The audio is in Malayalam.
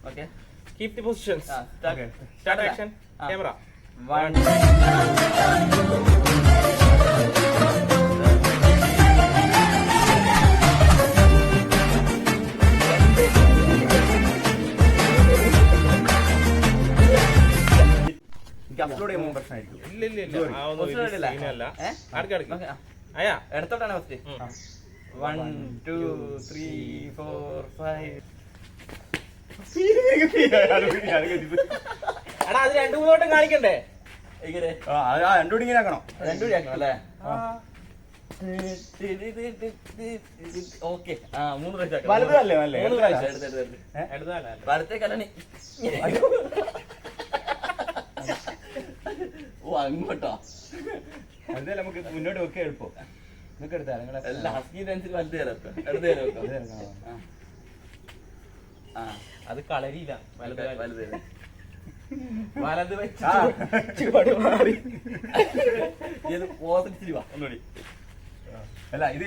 Okay. Keep the positions. Start. Okay. Start action. Camera. 1. Upload ചെയ്യുമ്പോൾ പ്രശ്നമായിരിക്കും. ഇല്ല ആ ഒന്നും സീനല്ല. അടുക്ക് അയ്യാ എടുത്തോട്ടാണ് ഫസ്റ്റ്. 1 2 3 4 5. എടാ അത് 2-3 വട്ടം കാണിക്കണ്ടേ? ഇങ്ങനെ രണ്ടുകൂടി ഇങ്ങനെ ആക്കണം. രണ്ടുകൂടി ആക്കണം അല്ലേ? ഓക്കെ. 3 പ്രാവശ്യം വലുതല്ലേ നല്ലേ? 3 പ്രാവശ്യം എടുത്ത് എടുത്താലേ വലത്തേക്കല്ലാണ്. ഓ അങ്ങോട്ടോ. അതല്ലേ നമുക്ക് മുന്നോട്ട് വെക്കാൻ എളുപ്പം. നിങ്ങൾക്ക് എടുത്താൽ നിങ്ങളെ എല്ലാം ഹസ്കി ഡാൻസിൽ വലത് തരാം. എടുത്ത് തരാം. അത് കളരിയില്ല. വലത് തരാം. വലത് വെച്ച് ചുവട് മാറി. ഇത് പോസിറ്റീവാ ഒന്നുകൂടി. അല്ല ഇത്